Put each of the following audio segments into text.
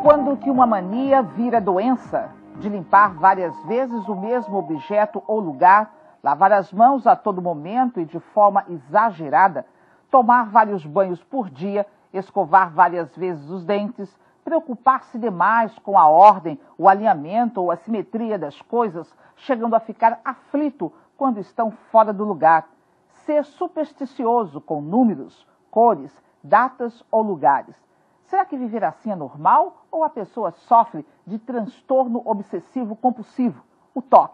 Quando que uma mania vira doença? De limpar várias vezes o mesmo objeto ou lugar, lavar as mãos a todo momento e de forma exagerada, tomar vários banhos por dia, escovar várias vezes os dentes, preocupar-se demais com a ordem, o alinhamento ou a simetria das coisas, chegando a ficar aflito quando estão fora do lugar, ser supersticioso com números, cores, datas ou lugares. Será que viver assim é normal ou a pessoa sofre de transtorno obsessivo compulsivo, o TOC?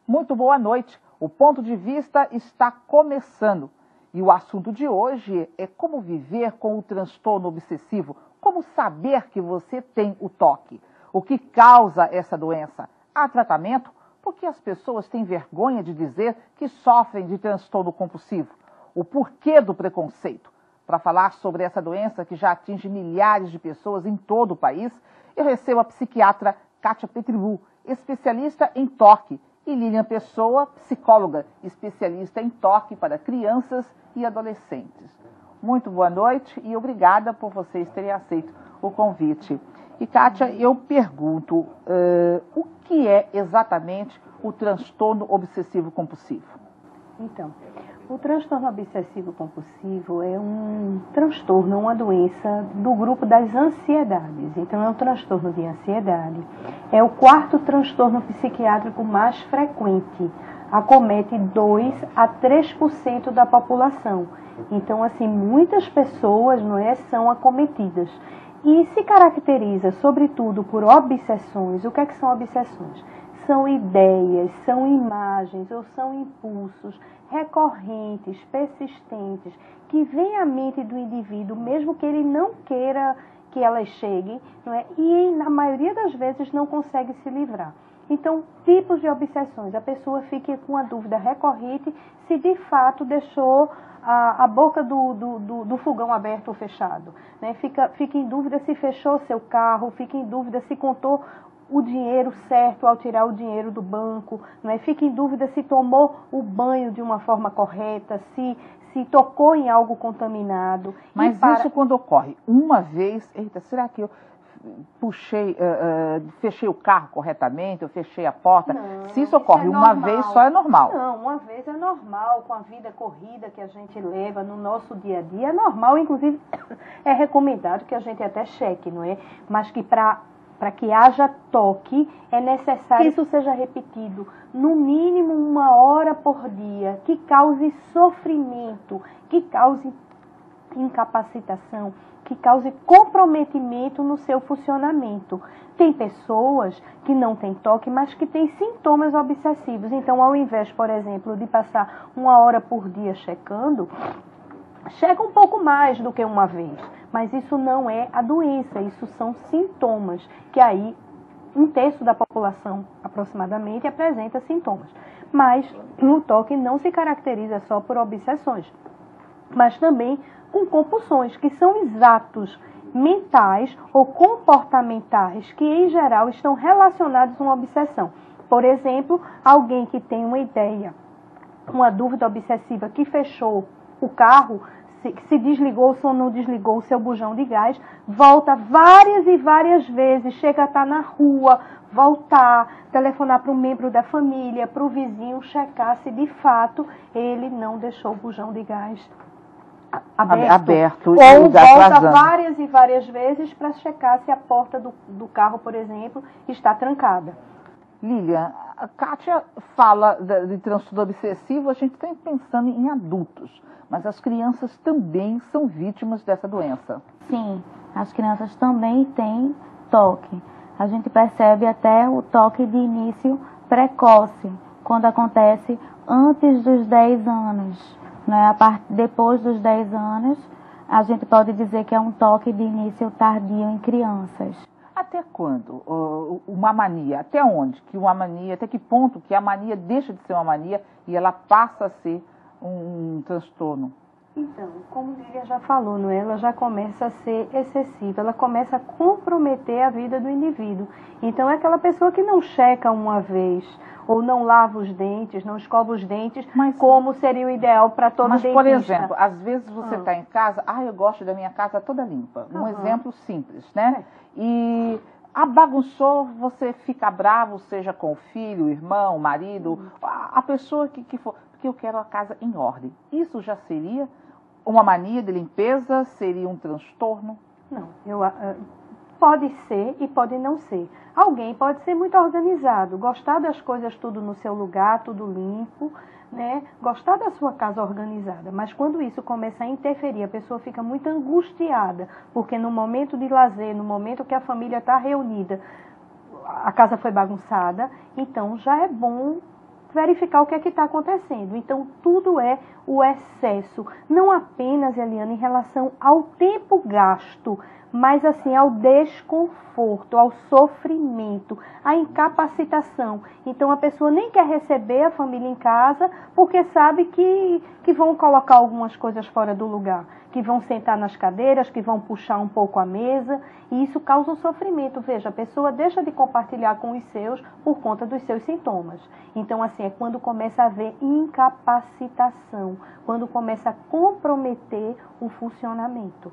Muito boa noite, o Ponto de Vista está começando. E o assunto de hoje é como viver com o transtorno obsessivo, como saber que você tem o TOC. O que causa essa doença? Há tratamento? Por que as pessoas têm vergonha de dizer que sofrem de transtorno compulsivo? O porquê do preconceito? Para falar sobre essa doença que já atinge milhares de pessoas em todo o país, eu recebo a psiquiatra Kátia Petrillu, especialista em TOC, e Lilian Pessoa, psicóloga, especialista em TOC para crianças e adolescentes. Muito boa noite e obrigada por vocês terem aceito o convite. E Kátia, eu pergunto, o que é exatamente o transtorno obsessivo compulsivo? Então, o transtorno obsessivo compulsivo é um transtorno, uma doença do grupo das ansiedades. Então, é um transtorno de ansiedade. É o quarto transtorno psiquiátrico mais frequente. Acomete 2 a 3% da população. Então, assim, muitas pessoas, são acometidas. E se caracteriza, sobretudo, por obsessões. O que é que são obsessões? São ideias, são imagens ou são impulsos recorrentes, persistentes, que vêm à mente do indivíduo, mesmo que ele não queira que elas cheguem, e na maioria das vezes não consegue se livrar. Então, tipos de obsessões, a pessoa fica com a dúvida recorrente se de fato deixou a boca do fogão aberto ou fechado. Fica em dúvida se fechou seu carro, fica em dúvida se contou o dinheiro certo ao tirar o dinheiro do banco, fica em dúvida se tomou o banho de uma forma correta, se tocou em algo contaminado. Mas isso quando ocorre uma vez, eita, será que eu fechei o carro corretamente, eu fechei a porta? Não, se isso ocorre uma vez só é normal. Não, uma vez é normal, com a vida corrida que a gente leva no nosso dia a dia, é normal, inclusive é recomendado que a gente até cheque, mas que para que haja toque, é necessário que isso seja repetido no mínimo 1 hora por dia, que cause sofrimento, que cause incapacitação, que cause comprometimento no seu funcionamento. Tem pessoas que não têm toque, mas que têm sintomas obsessivos. Então, ao invés, por exemplo, de passar 1 hora por dia checando, checa um pouco mais do que uma vez. Mas isso não é a doença, isso são sintomas, que aí 1/3 da população, aproximadamente, apresenta sintomas. Mas o TOC não se caracteriza só por obsessões, mas também com compulsões, que são atos mentais ou comportamentais que, em geral, estão relacionados a uma obsessão. Por exemplo, alguém que tem uma ideia, uma dúvida obsessiva, que fechou o carro, se desligou ou não desligou o seu bujão de gás, volta várias e várias vezes, chega a estar na rua, voltar, telefonar para um membro da família, para o vizinho, checar se de fato ele não deixou o bujão de gás aberto, ou volta várias e várias vezes para checar se a porta do carro, por exemplo, está trancada. Lilian, a Kátia fala de transtorno obsessivo, a gente está pensando em adultos, mas as crianças também são vítimas dessa doença. Sim, as crianças também têm toque. A gente percebe até o toque de início precoce, quando acontece antes dos 10 anos. Depois dos 10 anos, a gente pode dizer que é um toque de início tardio em crianças. Até quando uma mania? Até onde que uma mania, até que ponto que a mania deixa de ser uma mania e ela passa a ser um transtorno? Então, como Lívia já falou, não é? Ela já começa a ser excessiva, ela começa a comprometer a vida do indivíduo. Então, é aquela pessoa que não checa uma vez, ou não lava os dentes, não escova os dentes, como seria o ideal para todo dentista. Mas, por exemplo, às vezes você está em casa, eu gosto da minha casa toda limpa. Um exemplo simples, né? E bagunçou, você fica bravo, seja com o filho, o irmão, o marido, a pessoa que for, porque eu quero a casa em ordem. Isso já seria uma mania de limpeza? Seria um transtorno? Não, pode ser e pode não ser. Alguém pode ser muito organizado, gostar das coisas tudo no seu lugar, tudo limpo, né? Gostar da sua casa organizada. Mas quando isso começa a interferir, a pessoa fica muito angustiada, porque no momento de lazer, no momento que a família está reunida, a casa foi bagunçada, então já é bom verificar o que é que está acontecendo. Então, tudo é o excesso. Não apenas, Eliana, em relação ao tempo gasto, mas assim, ao desconforto, ao sofrimento, à incapacitação. Então, a pessoa nem quer receber a família em casa, porque sabe que vão colocar algumas coisas fora do lugar, que vão sentar nas cadeiras, que vão puxar um pouco a mesa, e isso causa um sofrimento. Veja, a pessoa deixa de compartilhar com os seus por conta dos seus sintomas. Então, assim, é quando começa a haver incapacitação, quando começa a comprometer o funcionamento.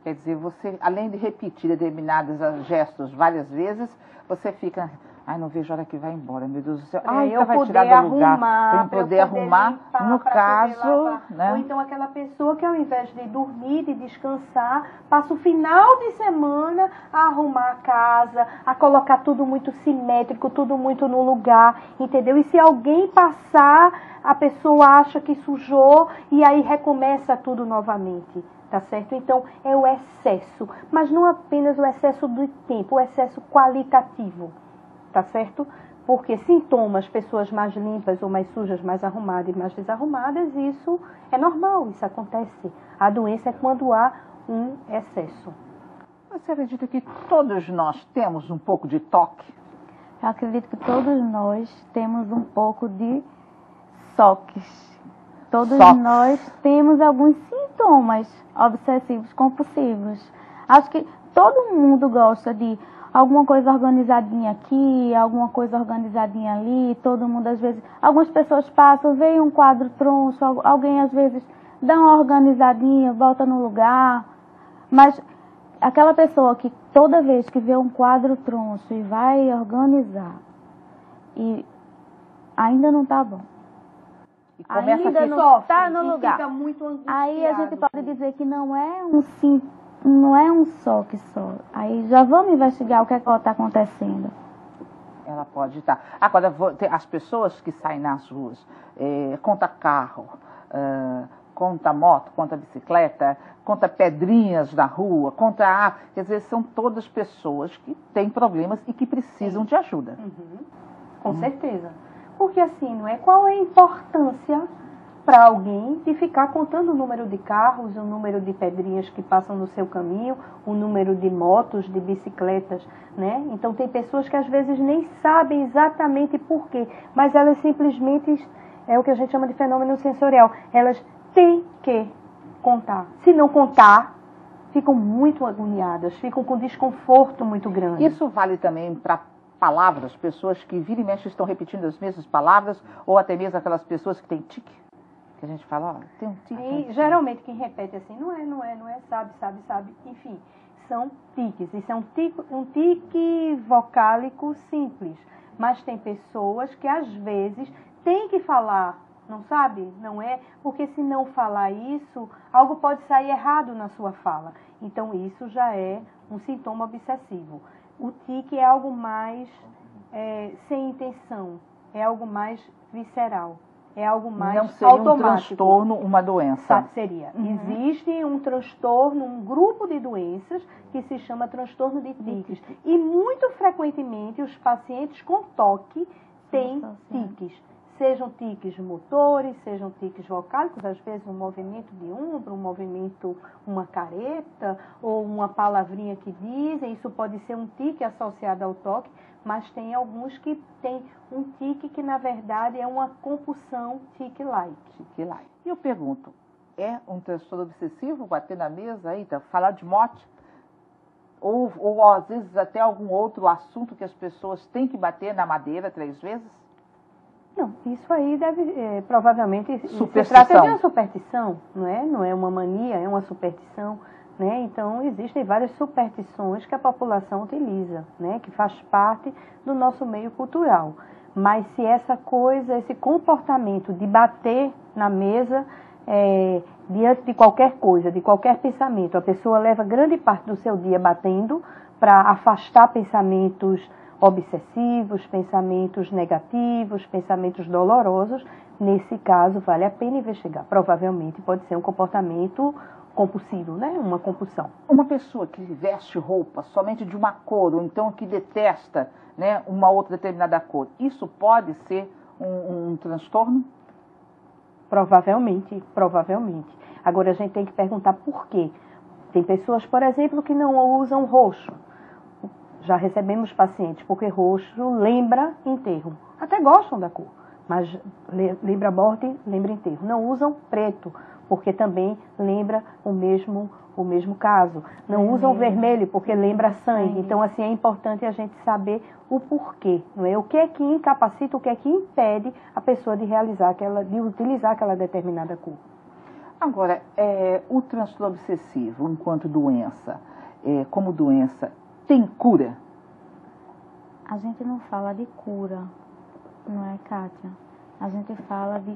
Quer dizer, você, além de repetir determinados gestos várias vezes, você fica, não vejo a hora que vai embora, meu Deus do céu. Eu vai poder tirar do lugar, arrumar, para poder arrumar, limpar, no caso, né? Ou então aquela pessoa que ao invés de dormir, de descansar, passa o final de semana a arrumar a casa, a colocar tudo muito simétrico, tudo muito no lugar, entendeu? E se alguém passar, a pessoa acha que sujou e aí recomeça tudo novamente. Tá certo? Então, é o excesso, mas não apenas o excesso do tempo, o excesso qualitativo, tá certo? Porque sintomas, pessoas mais limpas ou mais sujas, mais arrumadas e mais desarrumadas, isso é normal, isso acontece. A doença é quando há um excesso. Você acredita que todos nós temos um pouco de toque? Eu acredito que todos nós temos um pouco de toques. Todos nós temos alguns sintomas obsessivos compulsivos. Acho que todo mundo gosta de alguma coisa organizadinha aqui, alguma coisa organizadinha ali. Todo mundo, às vezes, algumas pessoas passam, veem um quadro troncho, alguém às vezes dá uma organizadinha, volta no lugar. Mas aquela pessoa que toda vez que vê um quadro troncho e vai organizar, e ainda não está bom. Ainda não está no lugar. Fica muito angustiado. Aí a gente pode dizer que não é um toque só. Aí já vamos investigar o que está acontecendo. Ela pode estar. Agora, as pessoas que saem nas ruas, conta carro, conta moto, conta bicicleta, conta pedrinhas na rua, quer dizer, são todas pessoas que têm problemas e que precisam de ajuda. Com certeza. Porque assim, não é? Qual é a importância para alguém de ficar contando o número de carros, o número de pedrinhas que passam no seu caminho, o número de motos, de bicicletas, né? Então tem pessoas que às vezes nem sabem exatamente por quê, mas elas simplesmente, é o que a gente chama de fenômeno sensorial, elas têm que contar. Se não contar, ficam muito agoniadas, ficam com desconforto muito grande. Isso vale também para palavras, pessoas que vira e mexe estão repetindo as mesmas palavras, ou até mesmo aquelas pessoas que têm tique, que a gente fala, tem um tique. E geralmente quem repete assim, não é, sabe, enfim, são tiques. Isso é um tique vocálico simples, mas tem pessoas que às vezes têm que falar, não sabe? Não é? Porque se não falar isso, algo pode sair errado na sua fala. Então isso já é um sintoma obsessivo. O tique é algo mais sem intenção, é algo mais visceral, é algo mais automático. Não seria um transtorno, uma doença? Seria. Existe um transtorno, um grupo de doenças que se chama transtorno de tiques. E muito frequentemente os pacientes com toque têm tiques. Sejam tiques motores, sejam tiques vocálicos, às vezes um movimento de ombro, um movimento, uma careta, ou uma palavrinha que dizem, isso pode ser um tique associado ao toque, mas tem alguns que têm um tique que na verdade é uma compulsão tique-like. E eu pergunto, é um transtorno obsessivo bater na mesa, aí, tá? Falar de morte? Ou às vezes até algum outro assunto que as pessoas têm que bater na madeira 3 vezes? Não, isso aí deve, provavelmente, se Superstição. trata de uma superstição, não é? Não é uma mania, é uma superstição, né? Então, existem várias superstições que a população utiliza, né? Que faz parte do nosso meio cultural. Mas se essa coisa, esse comportamento de bater na mesa, diante de qualquer coisa, de qualquer pensamento, a pessoa leva grande parte do seu dia batendo para afastar pensamentos obsessivos, pensamentos negativos, pensamentos dolorosos, nesse caso vale a pena investigar. Provavelmente pode ser um comportamento compulsivo, né? Uma compulsão. Uma pessoa que veste roupa somente de uma cor, ou então que detesta, né, uma outra determinada cor, isso pode ser um transtorno? Provavelmente, provavelmente. Agora a gente tem que perguntar por quê. Tem pessoas, por exemplo, que não usam roxo. Já recebemos pacientes porque roxo lembra enterro. Até gostam da cor, mas lembra morte, lembra enterro. Não usam preto, porque também lembra o mesmo caso. Não usam vermelho, porque lembra sangue. Então, assim, é importante a gente saber o porquê, não é? O que é que incapacita, o que é que impede a pessoa de utilizar aquela determinada cor. Agora, o transtorno obsessivo, enquanto doença, como doença, tem cura? A gente não fala de cura, não é, Kátia? A gente fala de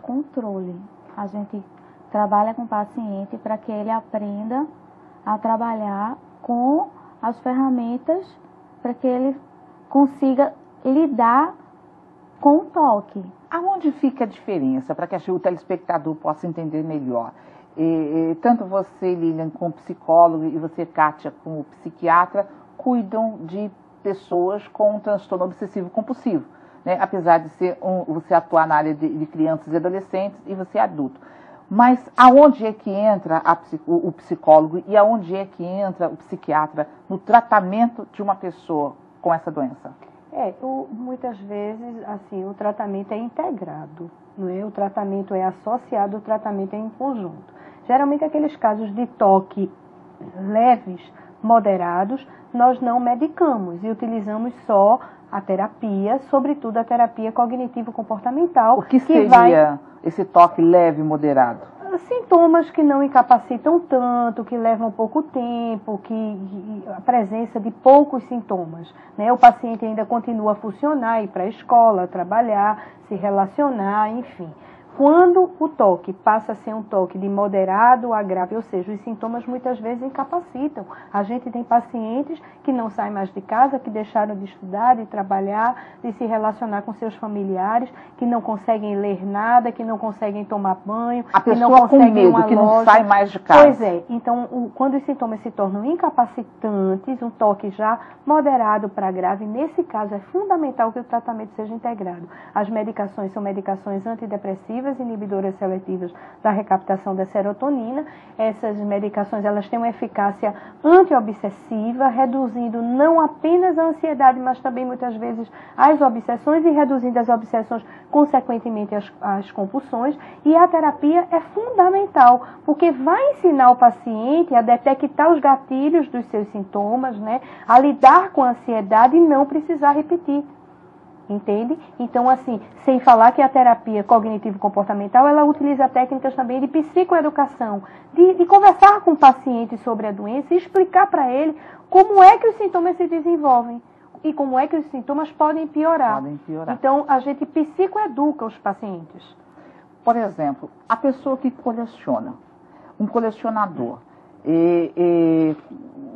controle. A gente trabalha com o paciente para que ele aprenda a trabalhar com as ferramentas para que ele consiga lidar com o toque. Aonde fica a diferença, para que o telespectador possa entender melhor? Tanto você, Lilian, como psicólogo, e você, Kátia, como psiquiatra, cuidam de pessoas com um transtorno obsessivo compulsivo, né? Apesar de você atuar na área de crianças e adolescentes e você é adulto. Mas aonde é que entra o psicólogo e aonde é que entra o psiquiatra no tratamento de uma pessoa com essa doença? Muitas vezes, assim, o tratamento é integrado, não é? O tratamento é associado, o tratamento é em conjunto. Geralmente, aqueles casos de toque leves, moderados, nós não medicamos e utilizamos só a terapia, sobretudo a terapia cognitivo-comportamental. O que seria esse toque leve e moderado? Sintomas que não incapacitam tanto, que levam pouco tempo, a presença de poucos sintomas, né? O paciente ainda continua a funcionar, ir para a escola, trabalhar, se relacionar, enfim. Quando o toque passa a ser um toque de moderado a grave, ou seja, os sintomas muitas vezes incapacitam. A gente tem pacientes que não saem mais de casa, que deixaram de estudar, de trabalhar, de se relacionar com seus familiares, que não conseguem ler nada, que não conseguem tomar banho, a que não pessoa conseguem com medo, que não sai mais de casa. Pois é, então quando os sintomas se tornam incapacitantes, um toque já moderado para grave, nesse caso é fundamental que o tratamento seja integrado. As medicações são medicações antidepressivas, inibidoras seletivas da recaptação da serotonina. Essas medicações, elas têm uma eficácia antiobsessiva, reduzindo não apenas a ansiedade, mas também muitas vezes as obsessões e reduzindo as obsessões, consequentemente as compulsões. E a terapia é fundamental, porque vai ensinar o paciente a detectar os gatilhos dos seus sintomas, né, a lidar com a ansiedade e não precisar repetir. Entende? Então, assim, sem falar que a terapia cognitivo-comportamental, ela utiliza técnicas também de psicoeducação, de conversar com o paciente sobre a doença e explicar para ele como é que os sintomas se desenvolvem e como é que os sintomas podem piorar. Então, a gente psicoeduca os pacientes. Por exemplo, a pessoa que coleciona, um colecionador,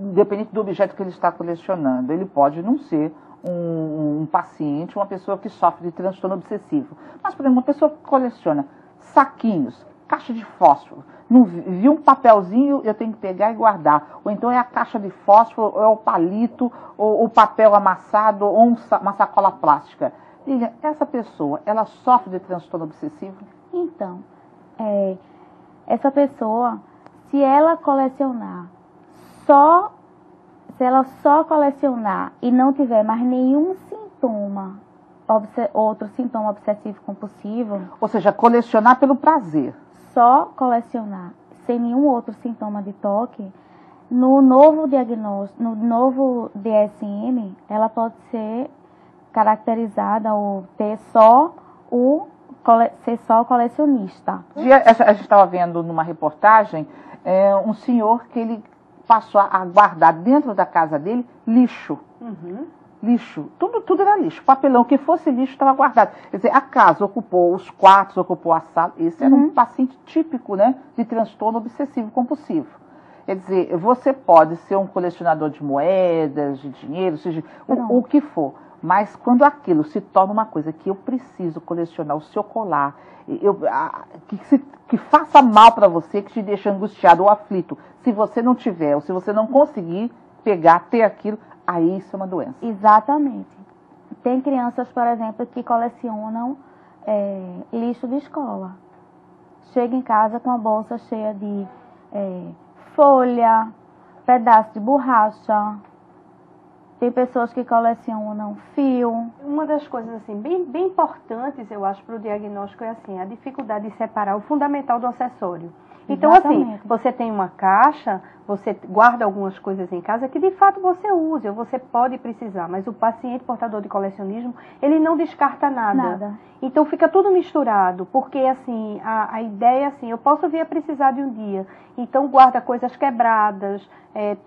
independente do objeto que ele está colecionando, ele pode não ser um paciente, uma pessoa que sofre de transtorno obsessivo. Mas, por exemplo, uma pessoa que coleciona saquinhos, caixa de fósforo, não vi um papelzinho, eu tenho que pegar e guardar. Ou então é a caixa de fósforo, ou é o palito, ou o papel amassado, ou uma sacola plástica. Lilian, essa pessoa, ela sofre de transtorno obsessivo? Então, essa pessoa, se ela só colecionar e não tiver mais nenhum sintoma, outro sintoma obsessivo compulsivo... Ou seja, colecionar pelo prazer. só colecionar sem nenhum outro sintoma de toque, no novo diagnóstico, no novo DSM, ela pode ser caracterizada ou ter ser só colecionista. A gente estava vendo numa reportagem um senhor que ele passou a guardar dentro da casa dele lixo. Uhum. Lixo, tudo era lixo, papelão, que fosse lixo estava guardado. Quer dizer, a casa ocupou os quartos, ocupou a sala. Esse era um paciente típico, né, de transtorno obsessivo compulsivo. Quer dizer, você pode ser um colecionador de moedas, de dinheiro, seja o que for, mas quando aquilo se torna uma coisa que eu preciso colecionar o seu colar, que faça mal para você, que te deixa angustiado ou aflito, se você não tiver, ou se você não conseguir pegar, ter aquilo, aí isso é uma doença. Exatamente. Tem crianças, por exemplo, que colecionam lixo de escola. Chega em casa com a bolsa cheia de folha, pedaço de borracha. Tem pessoas que colecionam fio. Uma das coisas assim, bem importantes, eu acho, para o diagnóstico é assim, a dificuldade de separar o fundamental do acessório. Então, assim, você tem uma caixa, você guarda algumas coisas em casa que de fato você usa, ou você pode precisar, mas o paciente portador de colecionismo, ele não descarta nada. Então fica tudo misturado, porque assim, a ideia é assim, eu posso vir a precisar de um dia, então guarda coisas quebradas,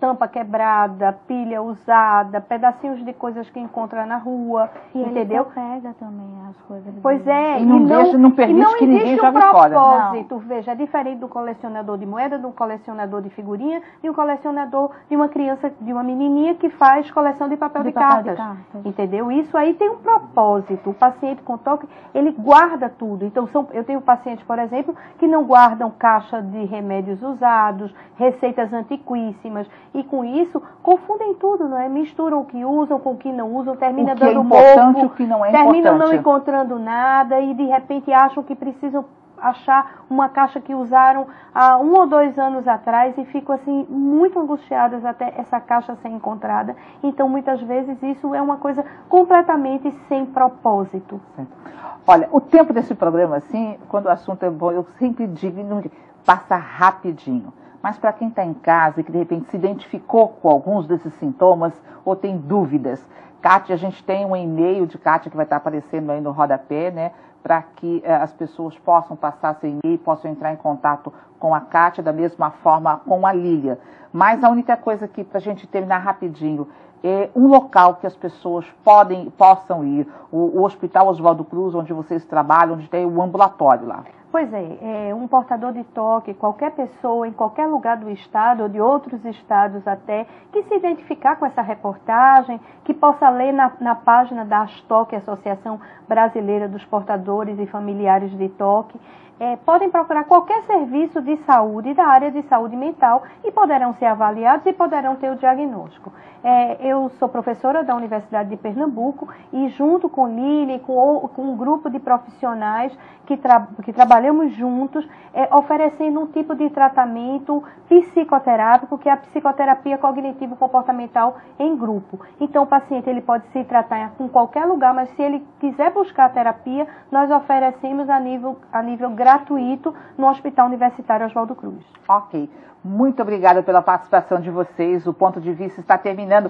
tampa quebrada, pilha usada, pedacinhos de coisas que encontra na rua, e entendeu? Ele pega também as coisas. Pois é, e não permite que ninguém jogue fora. Propósito, veja, é diferente do colecionador de moeda, do colecionador de figurinha, de um colecionador de uma criança, de uma menininha que faz coleção de papel de cartas. Entendeu? Isso aí tem um propósito. O paciente com toque, ele guarda tudo. Então, eu tenho pacientes, por exemplo, que não guardam caixa de remédios usados, receitas antiquíssimas, e com isso confundem tudo, não é? Misturam o que usam com o que não usam, termina dando pouco, o que não é terminam não encontrando nada e de repente acham que precisam achar uma caixa que usaram há 1 ou 2 anos atrás e ficam assim muito angustiadas até essa caixa ser encontrada. Então muitas vezes isso é uma coisa completamente sem propósito. Olha, o tempo desse programa, assim, quando o assunto é bom, eu sempre digo, passa rapidinho. Mas para quem está em casa e que de repente se identificou com alguns desses sintomas ou tem dúvidas, Kátia, a gente tem um e-mail de Kátia que vai estar aparecendo aí no rodapé, né? Para que as pessoas possam passar seu e-mail, possam entrar em contato com a Kátia, da mesma forma com a Lília. Mas a única coisa aqui, para a gente terminar rapidinho, é um local que as pessoas possam ir, o Hospital Oswaldo Cruz, onde vocês trabalham, onde tem o ambulatório lá. Pois é, um portador de toque, qualquer pessoa em qualquer lugar do estado ou de outros estados até, que se identificar com essa reportagem, que possa ler na página da ASTOC, Associação Brasileira dos Portadores e Familiares de Toque, podem procurar qualquer serviço de saúde da área de saúde mental e poderão ser avaliados e poderão ter o diagnóstico. Eu sou professora da Universidade de Pernambuco e junto com Lili, com um grupo de profissionais que trabalhamos juntos, oferecendo um tipo de tratamento psicoterápico, que é a psicoterapia cognitivo-comportamental em grupo. Então o paciente ele pode se tratar em qualquer lugar, mas se ele quiser buscar a terapia, nós oferecemos a nível gratuito no Hospital Universitário Oswaldo Cruz. Ok. Muito obrigada pela participação de vocês. O Ponto de Vista está terminando.